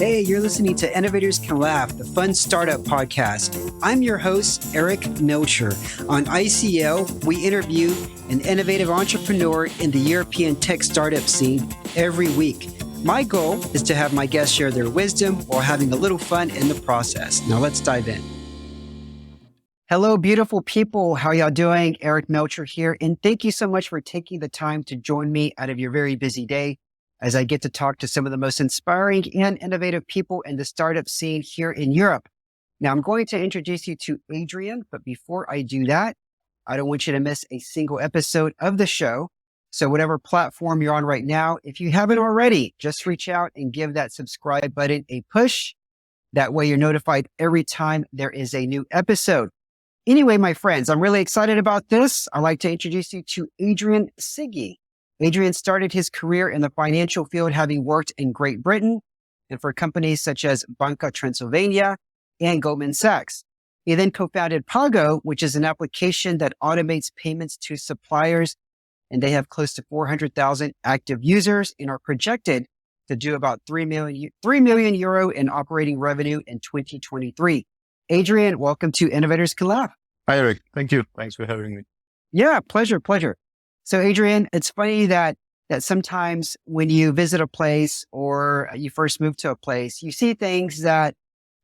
Hey, you're listening to Innovators Can Laugh, the fun startup podcast. I'm your host, Eric Melcher. On ICL, we interview an innovative entrepreneur in the European tech startup scene every week. My goal is to have my guests share their wisdom while having a little fun in the process. Now let's dive in. Hello, beautiful people. How y'all doing? Eric Melcher here. And thank you so much for taking the time to join me out of your very busy day as I get to talk to some of the most inspiring and innovative people in the startup scene here in Europe. Now, I'm going to introduce you to Adrian, but before I do that, I don't want you to miss a single episode of the show. So whatever platform you're on right now, if you haven't already, just reach out and give that subscribe button a push. That way you're notified every time there is a new episode. Anyway, my friends, I'm really excited about this. I'd like to introduce you to Adrian Cighi. Adrian started his career in the financial field, having worked in Great Britain and for companies such as Banca Transilvania and Goldman Sachs. He then co-founded Pago, which is an application that automates payments to suppliers, and they have close to 400,000 active users and are projected to do about 3 million euro in operating revenue in 2023. Adrian, welcome to Innovators Can Laugh. Hi, Eric. Thank you. Thanks for having me. Yeah, pleasure. So Adrian, it's funny that sometimes when you visit a place or you first move to a place, you see things that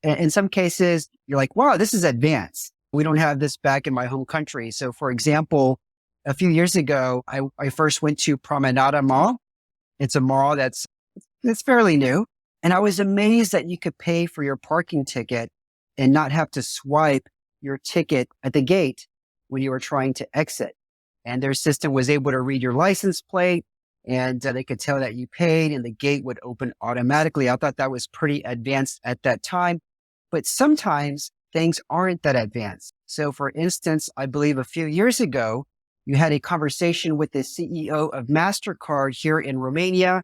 in some cases you're like, wow, this is advanced. We don't have this back in my home country. So for example, a few years ago, I first went to Promenada Mall. It's a mall that's fairly new. And I was amazed that you could pay for your parking ticket and not have to swipe your ticket at the gate when you were trying to exit. And their system was able to read your license plate and they could tell that you paid and the gate would open automatically. I thought that was pretty advanced at that time, but sometimes things aren't that advanced. So for instance, I believe a few years ago, you had a conversation with the CEO of Mastercard here in Romania,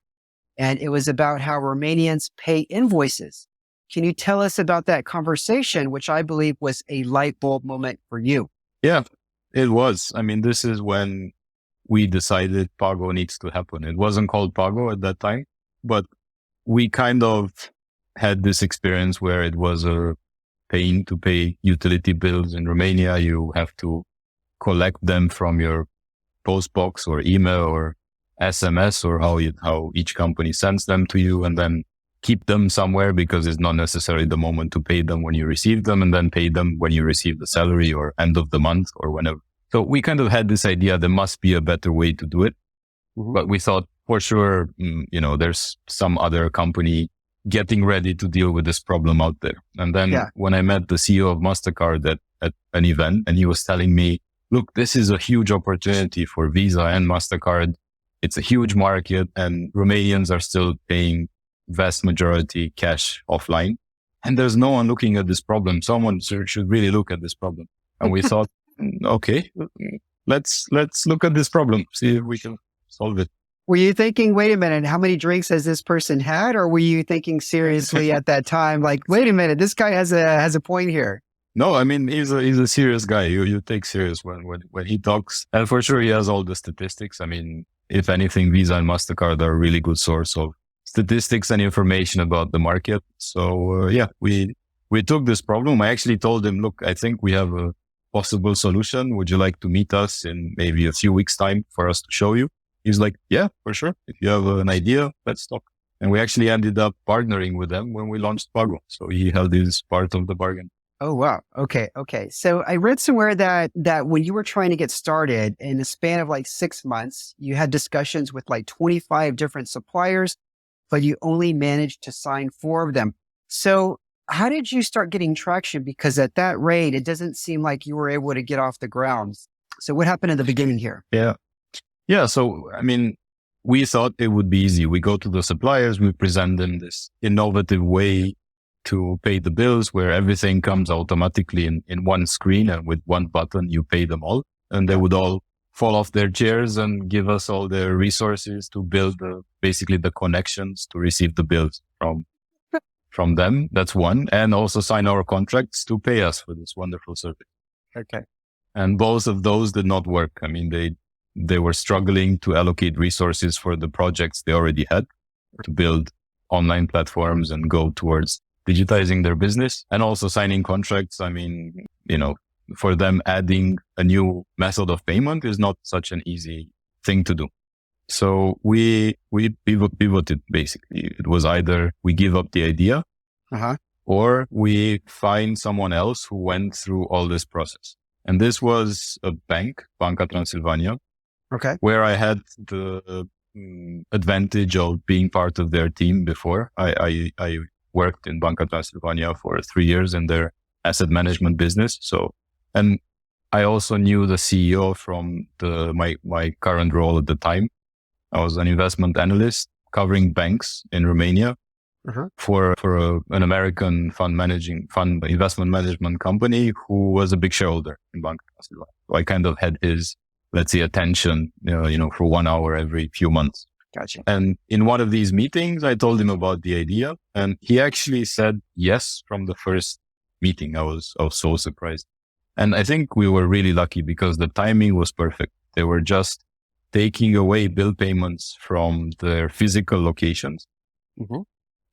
and it was about how Romanians pay invoices. Can you tell us about that conversation, which I believe was a light bulb moment for you? Yeah, it was. I mean, this is when we decided Pago needs to happen. It wasn't called Pago at that time, but we kind of had this experience where it was a pain to pay utility bills in Romania. You have to collect them from your post box or email or SMS or how each company sends them to you, and then keep them somewhere because it's not necessarily the moment to pay them when you receive them, and then pay them when you receive the salary or end of the month or whenever. So we kind of had this idea there must be a better way to do it. Mm-hmm. But we thought for sure, there's some other company getting ready to deal with this problem out there. And then when I met the CEO of Mastercard at an event, and he was telling me, look, this is a huge opportunity for Visa and Mastercard. It's a huge market and Romanians are still paying vast majority cash offline. And there's no one looking at this problem. Someone should really look at this problem. And we thought, okay, let's look at this problem, see if we can solve it. Were you thinking, wait a minute, how many drinks has this person had? Or were you thinking seriously at that time, like, wait a minute, this guy has a point here? No, I mean, he's a serious guy. You take serious when he talks. And for sure, he has all the statistics. I mean, if anything, Visa and Mastercard are a really good source of statistics and information about the market. So we took this problem. I actually told him, look, I think we have a possible solution. Would you like to meet us in maybe a few weeks' time for us to show you? He's like, yeah, for sure. If you have an idea, let's talk. And we actually ended up partnering with them when we launched Pago. So he held his part of the bargain. Oh, wow. Okay. So I read somewhere that when you were trying to get started in the span of like 6 months, you had discussions with like 25 different suppliers, but you only managed to sign 4 of them. So how did you start getting traction? Because at that rate, it doesn't seem like you were able to get off the ground. So what happened in the beginning here? Yeah. So, I mean, we thought it would be easy. We go to the suppliers, we present them this innovative way to pay the bills where everything comes automatically in one screen, and with one button, you pay them all. And they would all fall off their chairs and give us all the resources to build basically the connections to receive the bills from them. That's one. And also sign our contracts to pay us for this wonderful service. Okay. And both of those did not work. I mean, they were struggling to allocate resources for the projects they already had to build online platforms and go towards digitizing their business and also signing contracts. I mean, for them, adding a new method of payment is not such an easy thing to do. So we pivoted basically. It was either we give up the idea or we find someone else who went through all this process. And this was a bank, Banca Transilvania, where I had the advantage of being part of their team before. I worked in Banca Transilvania for 3 years in their asset management business. So, and I also knew the CEO from my current role at the time. I was an investment analyst covering banks in Romania for an American investment management company who was a big shareholder in Banca Transilvania. So I kind of had his, let's say, attention, for 1 hour every few months. Gotcha. And in one of these meetings, I told him about the idea, and he actually said yes from the first meeting. I was so surprised. And I think we were really lucky because the timing was perfect. They were just taking away bill payments from their physical locations.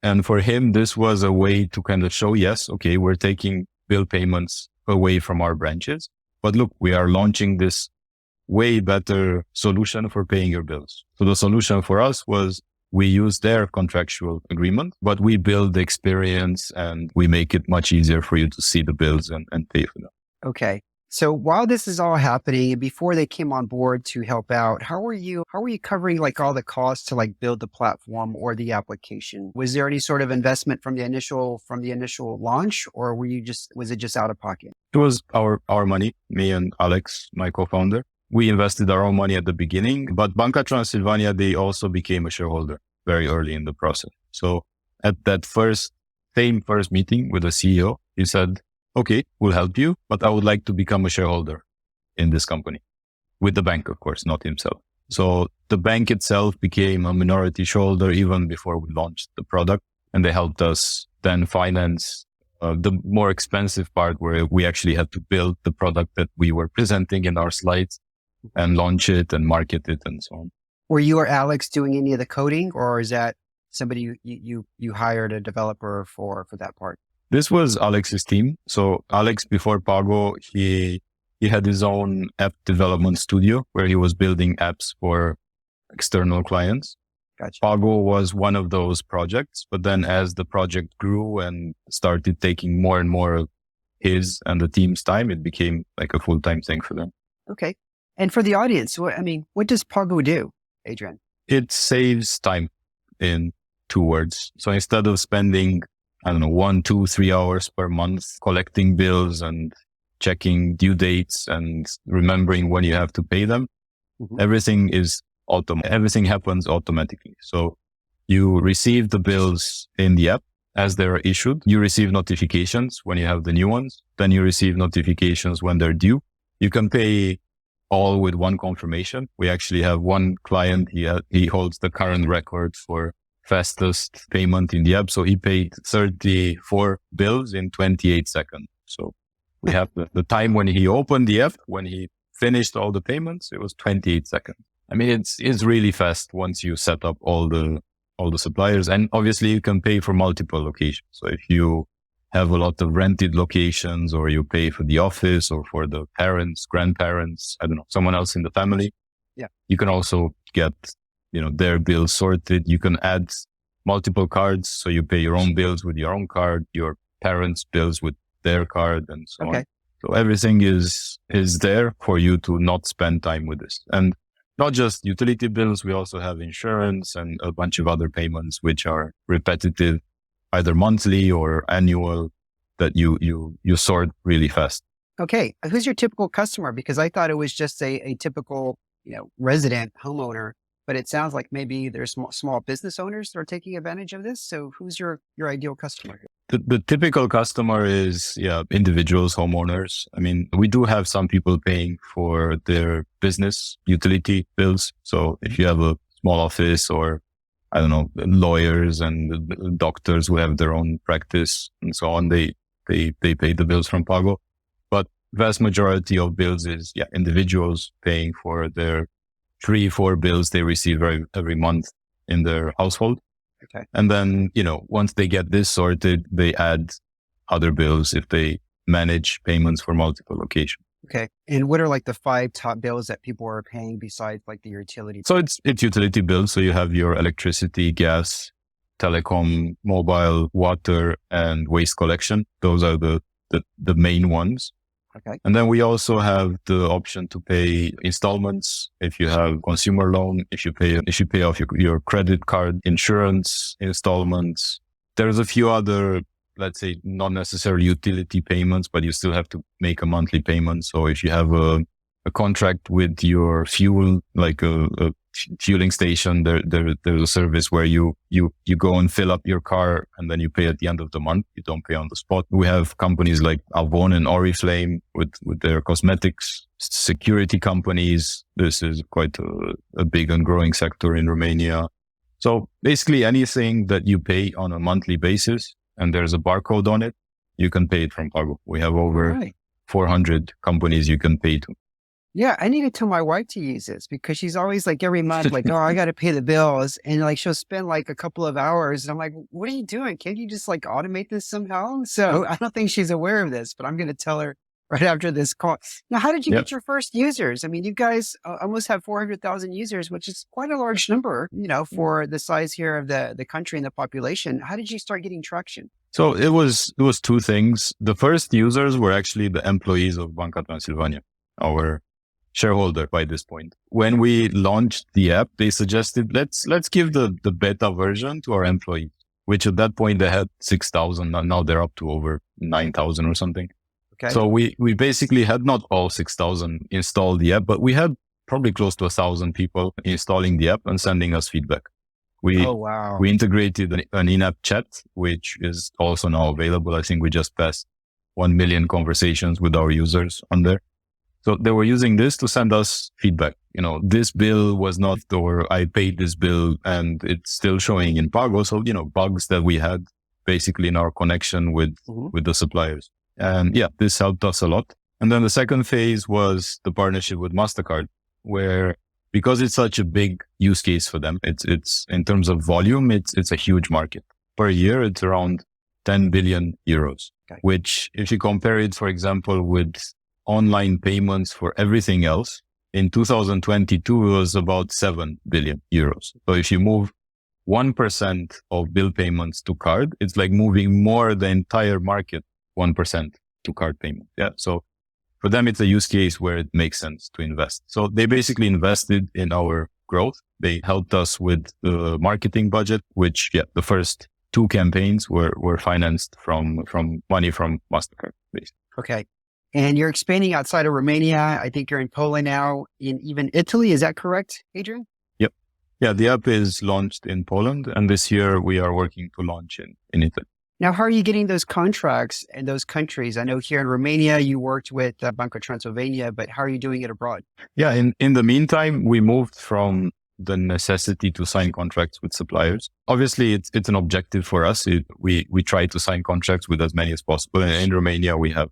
And for him, this was a way to kind of show, yes, okay, we're taking bill payments away from our branches, but look, we are launching this way better solution for paying your bills. So the solution for us was we use their contractual agreement, but we build the experience and we make it much easier for you to see the bills and pay for them. Okay. So while this is all happening, before they came on board to help out, how were you covering like all the costs to like build the platform or the application? Was there any sort of investment from the initial launch, or was it just out of pocket? It was our money, me and Alex, my co-founder. We invested our own money at the beginning, but Banca Transilvania, they also became a shareholder very early in the process. So at that first meeting with the CEO, he said, okay, we'll help you, but I would like to become a shareholder in this company with the bank, of course, not himself. So the bank itself became a minority shareholder even before we launched the product, and they helped us then finance the more expensive part where we actually had to build the product that we were presenting in our slides and launch it and market it and so on. Were you or Alex doing any of the coding, or is that somebody you hired a developer for that part? This was Alex's team. So Alex, before Pago, he had his own app development studio where he was building apps for external clients. Gotcha. Pago was one of those projects, but then as the project grew and started taking more and more of his and the team's time, it became like a full-time thing for them. Okay. And for the audience, what does Pago do, Adrian? It saves time in 2 words. So instead of spending 1, 2, 3 hours per month collecting bills and checking due dates and remembering when you have to pay them, everything is everything happens automatically. So you receive the bills in the app as they're issued. You receive notifications when you have the new ones. Then you receive notifications when they're due. You can pay all with one confirmation. We actually have one client. He holds the current record for fastest payment in the app. So he paid 34 bills in 28 seconds. So we have the time when he opened the app, when he finished all the payments, it was 28 seconds. I mean, it's really fast once you set up all the suppliers. And obviously you can pay for multiple locations. So if you have a lot of rented locations, or you pay for the office or for the parents, grandparents, someone else in the family, you can also get their bills sorted. You can add multiple cards. So you pay your own bills with your own card, your parents' bills with their card, and so on. So everything is there for you to not spend time with this. And not just utility bills, we also have insurance and a bunch of other payments, which are repetitive, either monthly or annual, that you sort really fast. Okay. Who's your typical customer? Because I thought it was just a typical, resident homeowner. But it sounds like maybe there's small business owners that are taking advantage of this. So who's your ideal customer? The typical customer is, individuals, homeowners. I mean, we do have some people paying for their business utility bills. So if you have a small office, or lawyers and doctors who have their own practice and so on, they pay the bills from Pago. But vast majority of bills is, individuals paying for their 3-4 bills they receive every month in their household. Okay. And then, once they get this sorted, they add other bills if they manage payments for multiple locations. Okay. And what are like the 5 top bills that people are paying besides like the utility? So it's utility bills. So you have your electricity, gas, telecom, mobile, water, and waste collection. Those are the main ones. Okay. And then we also have the option to pay installments if you have consumer loan, if you pay off your credit card, insurance installments. There's a few other, let's say, not necessarily utility payments, but you still have to make a monthly payment. So if you have a contract with your fuel, like a fueling station, there's a service where you go and fill up your car and then you pay at the end of the month. You don't pay on the spot. We have companies like Avon and Oriflame with their cosmetics, security companies. This is quite a big and growing sector in Romania. So basically anything that you pay on a monthly basis and there's a barcode on it, you can pay it from Pago. We have over 400 companies you can pay to. Yeah, I need to tell my wife to use this because she's always like every month, like, oh, I got to pay the bills. And like, she'll spend like a couple of hours. And I'm like, what are you doing? Can't you just like automate this somehow? So I don't think she's aware of this, but I'm going to tell her right after this call. Now, how did you get your first users? I mean, you guys almost have 400,000 users, which is quite a large number, for the size here of the country and the population. How did you start getting traction? So it was 2 things. The first users were actually the employees of Banca Transilvania, our shareholder by this point. When we launched the app, they suggested, let's give the beta version to our employees, which at that point they had 6,000. Now they're up to over 9,000 or something. Okay. So we basically had not all 6,000 install the app, but we had probably close to 1,000 people installing the app and sending us feedback. We integrated an in-app chat, which is also now available. I think we just passed 1 million conversations with our users on there. So they were using this to send us feedback. This bill was not, or I paid this bill and it's still showing in Pago. So, bugs that we had basically in our connection with the suppliers. And this helped us a lot. And then the second phase was the partnership with Mastercard, where because it's such a big use case for them, it's in terms of volume, it's a huge market. Per year, it's around 10 billion euros, which if you compare it, for example, with online payments for everything else, in 2022, it was about 7 billion euros. So if you move 1% of bill payments to card, it's like moving more the entire market, 1% to card payment. Yeah. So for them, it's a use case where it makes sense to invest. So they basically invested in our growth. They helped us with the marketing budget, which, the first 2 campaigns were financed from money from Mastercard, basically. Okay. And you're expanding outside of Romania. I think you're in Poland now, in even Italy. Is that correct, Adrian? Yep. Yeah, the app is launched in Poland, and this year we are working to launch in Italy. Now, how are you getting those contracts in those countries? I know here in Romania, you worked with Banca Transilvania, but how are you doing it abroad? Yeah, in the meantime, we moved from the necessity to sign contracts with suppliers. Obviously, it's an objective for us. We try to sign contracts with as many as possible. And in Romania, we have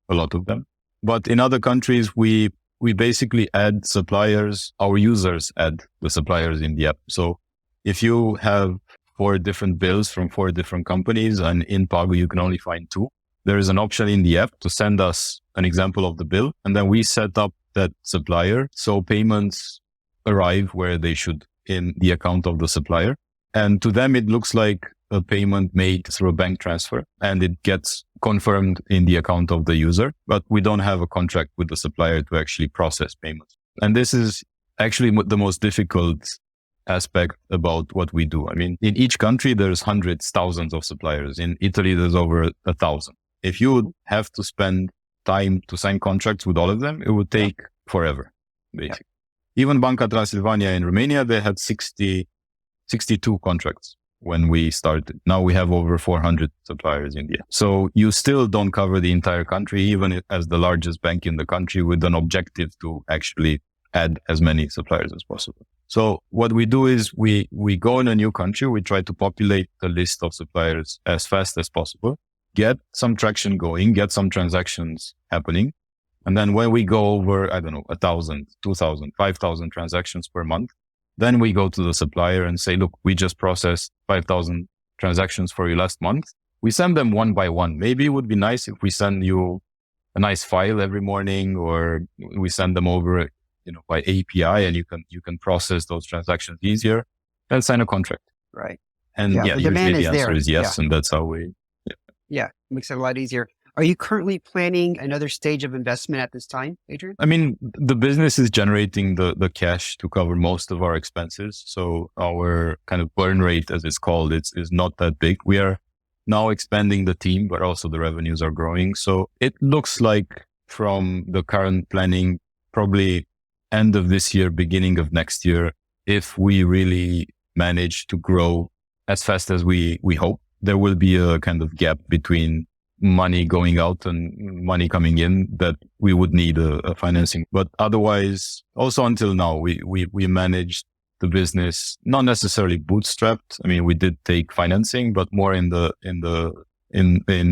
a lot of them. But in other countries, we basically add suppliers. Our users add the suppliers in the app. So if you have 4 different bills from 4 different companies and in Pago, you can only find 2, there is an option in the app to send us an example of the bill. And then we set up that supplier. So payments arrive where they should in the account of the supplier. And to them, it looks like a payment made through a bank transfer and it gets confirmed in the account of the user, but we don't have a contract with the supplier to actually process payments. And this is actually the most difficult aspect about what we do. I mean, in each country, there's hundreds, thousands of suppliers. In Italy, there's over 1,000. If you would have to spend time to sign contracts with all of them, it would take forever, basically. Even Banca Transilvania in Romania, they had 62 contracts when we started. Now we have over 400 suppliers in India. So you still don't cover the entire country, even as the largest bank in the country, with an objective to actually add as many suppliers as possible. So what we do is we go in a new country, we try to populate the list of suppliers as fast as possible, get some traction going, get some transactions happening. And then when we go over, 1,000, 2,000, 5,000 transactions per month, Then we go to the supplier and say, look, we just processed 5,000 transactions for you last month. We send them one by one. Maybe it would be nice if we send you a nice file every morning, or we send them over, by API, and you can process those transactions easier and sign a contract. Right. And the usually demand the is answer there. is yes. And that's how we. Yeah. Makes it a lot easier. Are you currently planning another stage of investment at this time, Adrian? I mean, the business is generating the cash to cover most of our expenses. So our kind of burn rate, as it's called, is not that big. We are now expanding the team, but also the revenues are growing. So it looks like from the current planning, probably end of this year, beginning of next year, if we really manage to grow as fast as we hope, there will be a kind of gap between money going out and money coming in that we would need a financing. But otherwise, also until now, we managed the business, not necessarily bootstrapped. I mean, we did take financing, but more in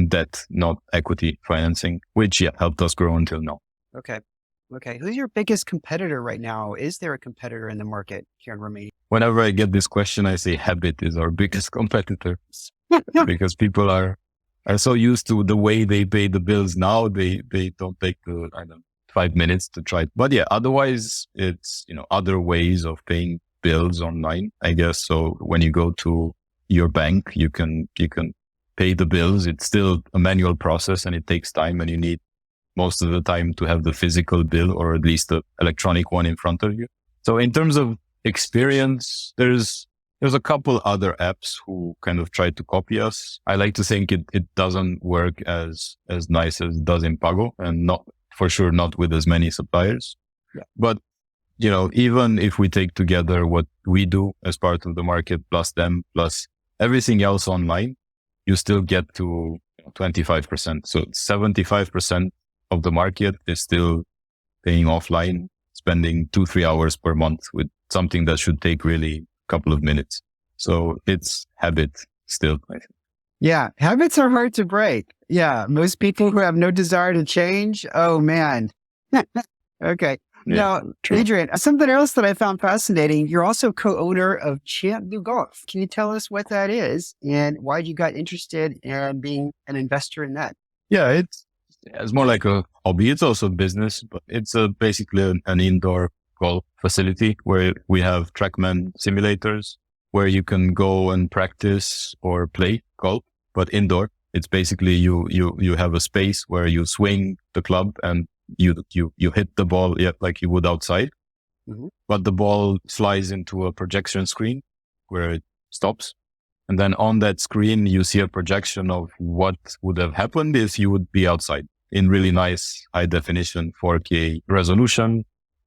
debt, not equity financing, which helped us grow until now. Okay. Who's your biggest competitor right now? Is there a competitor in the market here in Romania? Whenever I get this question, I say Habit is our biggest competitor because people are so used to the way they pay the bills now. They don't take 5 minutes to try it. But otherwise it's, other ways of paying bills online, I guess. So when you go to your bank, you can pay the bills. It's still a manual process and it takes time, and you need most of the time to have the physical bill, or at least the electronic one in front of you. So in terms of experience, there's a couple other apps who kind of try to copy us. I like to think it doesn't work as nice as it does in Pago, and not for sure not with as many suppliers. Yeah. But even if we take together what we do as part of the market plus them plus everything else online, you still get to 25%. So 75% of the market is still paying offline, spending 2-3 hours per month with something that should take really a couple of minutes. So it's habit still, I think. Yeah. Habits are hard to break. Yeah. Most people who have no desire to change. Oh man. Okay. Yeah, now, true. Adrian, something else that I found fascinating. You're also co-owner of Champ Du Golf. Can you tell us what that is and why you got interested in being an investor in that? Yeah, it's more like a hobby. It's also a business, but it's basically an indoor golf facility where we have TrackMan simulators where you can go and practice or play golf, but indoor. It's basically you have a space where you swing the club and you hit the ball like you would outside, but the ball flies into a projection screen where it stops. And then on that screen, you see a projection of what would have happened if you would be outside in really nice high definition 4K resolution.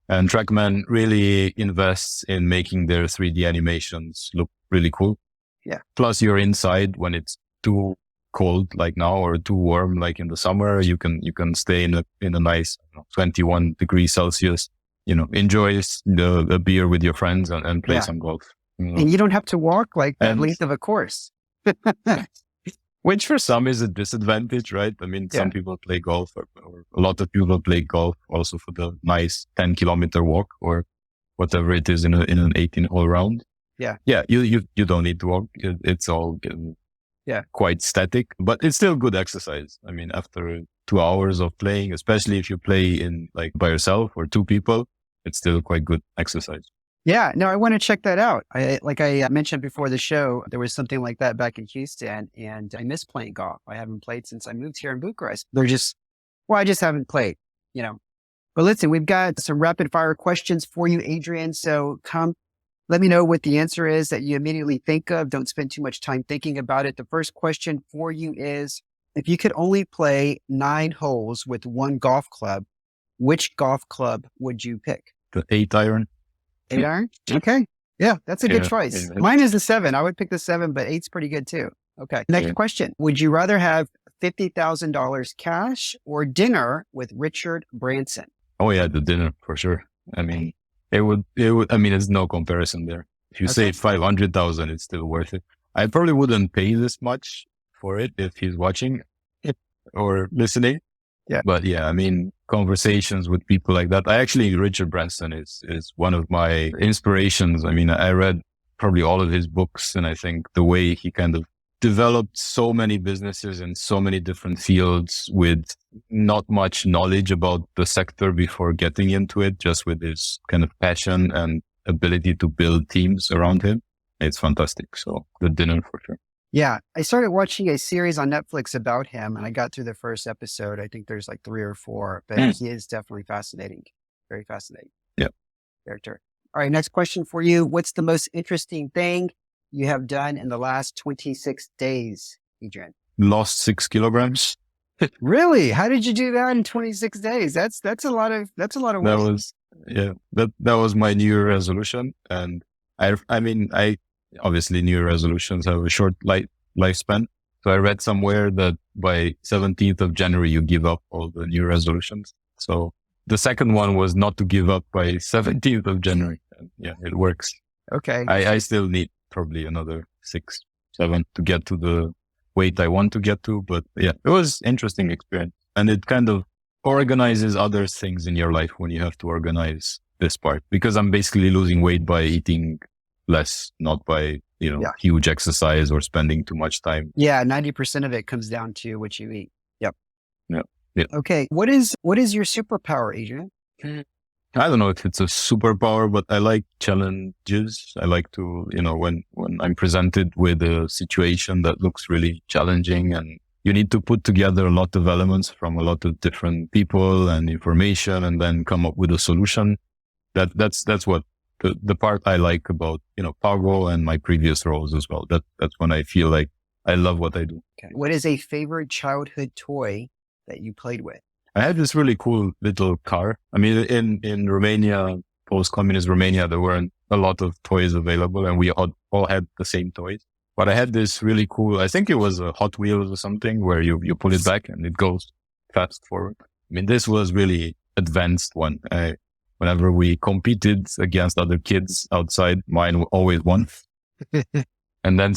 And TrackMan really invests in making their 3D animations look really cool. Yeah. Plus you're inside when it's too cold like now or too warm like in the summer. You can stay in a nice 21 degrees Celsius, enjoy the beer with your friends and play some golf. And you don't have to walk like the length of a course. Which for some is a disadvantage, right? I mean, some people play golf or a lot of people play golf also for the nice 10-kilometer walk or whatever it is in an 18-hole round. Yeah. Yeah. You don't need to walk. It's all quite static, but it's still good exercise. I mean, after 2 hours of playing, especially if you play in like by yourself or two people, it's still quite good exercise. Yeah, no, I want to check that out. Like I mentioned before the show, there was something like that back in Houston, and I miss playing golf. I haven't played since I moved here in Bucharest. I just haven't played, But listen, we've got some rapid fire questions for you, Adrian. So let me know what the answer is that you immediately think of. Don't spend too much time thinking about it. The first question for you is, if you could only play 9 holes with one golf club, which golf club would you pick? The 8-iron. 8-iron? Okay. Yeah, that's a good choice. Mine is the 7. I would pick the 7, but 8's pretty good too. Okay. Next question. Would you rather have $50,000 cash or dinner with Richard Branson? Oh yeah, the dinner for sure. I mean, it would, I mean, there's no comparison there. If you say 500,000, it's still worth it. I probably wouldn't pay this much for it if he's watching or listening, Yeah. But yeah, I mean, conversations with people like that. Richard Branson is one of my inspirations. I mean, I read probably all of his books, and I think the way he kind of developed so many businesses in so many different fields with not much knowledge about the sector before getting into it, just with his kind of passion and ability to build teams around him. It's fantastic. So good dinner for sure. Yeah. I started watching a series on Netflix about him and I got through the first episode. I think there's like 3 or 4, but he is definitely fascinating. Very fascinating. Yeah. Character. All right. Next question for you. What's the most interesting thing you have done in the last 26 days, Adrian? Lost 6 kilograms. Really? How did you do that in 26 days? That's a lot of weight. That was my New Year resolution. And I obviously New Year resolutions have a short lifespan. So I read somewhere that by 17th of January, you give up all the New Year resolutions. So the second one was not to give up by 17th of January. And yeah, it works. Okay. I still need probably another 6, 7 to get to the weight I want to get to. But yeah, it was interesting experience. And it kind of organizes other things in your life when you have to organize this part, because I'm basically losing weight by eating less, not by, huge exercise or spending too much time. Yeah. 90% of it comes down to what you eat. Yep. Yeah. Okay. What is your superpower, Adrian? I don't know if it's a superpower, but I like challenges. I like to, when I'm presented with a situation that looks really challenging and you need to put together a lot of elements from a lot of different people and information and then come up with a solution. That's what the part I like about, Pago and my previous roles as well. That's when I feel like I love what I do. Okay. What is a favorite childhood toy that you played with? I had this really cool little car. I mean, in Romania, post-communist Romania, there weren't a lot of toys available and we all had the same toys. But I had this really cool, I think it was a Hot Wheels or something, where you pull it back and it goes fast forward. I mean, this was really advanced one. Whenever we competed against other kids outside, mine always won. And then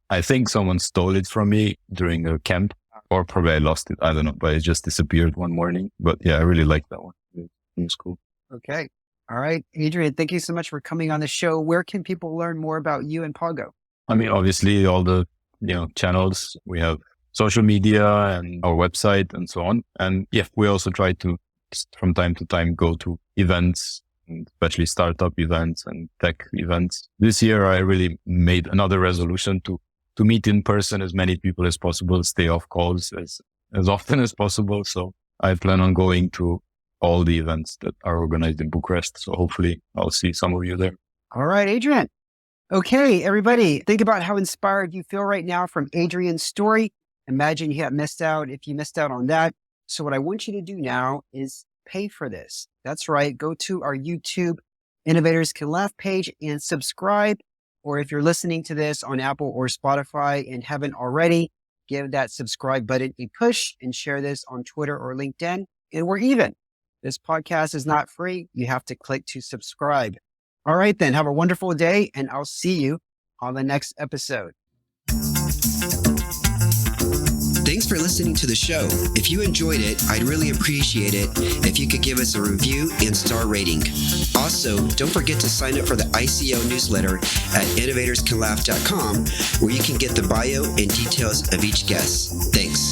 I think someone stole it from me during a camp, or probably I lost it. I don't know, but it just disappeared one morning. But yeah, I really like that one. It was cool. Okay. All right. Adrian, thank you so much for coming on the show. Where can people learn more about you and Pago? I mean, obviously all the, channels. We have social media and our website and so on. And yeah, we also try to from time to time go to events, especially startup events and tech events. This year, I really made another resolution to meet in person as many people as possible, stay off calls as often as possible. So I plan on going to all the events that are organized in Bucharest. So hopefully I'll see some of you there. All right, Adrian. Okay, everybody, think about how inspired you feel right now from Adrian's story. Imagine you if you missed out on that. So what I want you to do now is pay for this. That's right. Go to our YouTube Innovators Can Laugh page and subscribe. Or if you're listening to this on Apple or Spotify and haven't already, give that subscribe button a push and share this on Twitter or LinkedIn. And we're even. This podcast is not free. You have to click to subscribe. All right, then. Have a wonderful day, and I'll see you on the next episode. Thanks for listening to the show. If you enjoyed it, I'd really appreciate it if you could give us a review and star rating. Also, don't forget to sign up for the ICL newsletter at innovatorscanlaugh.com, where you can get the bio and details of each guest. Thanks.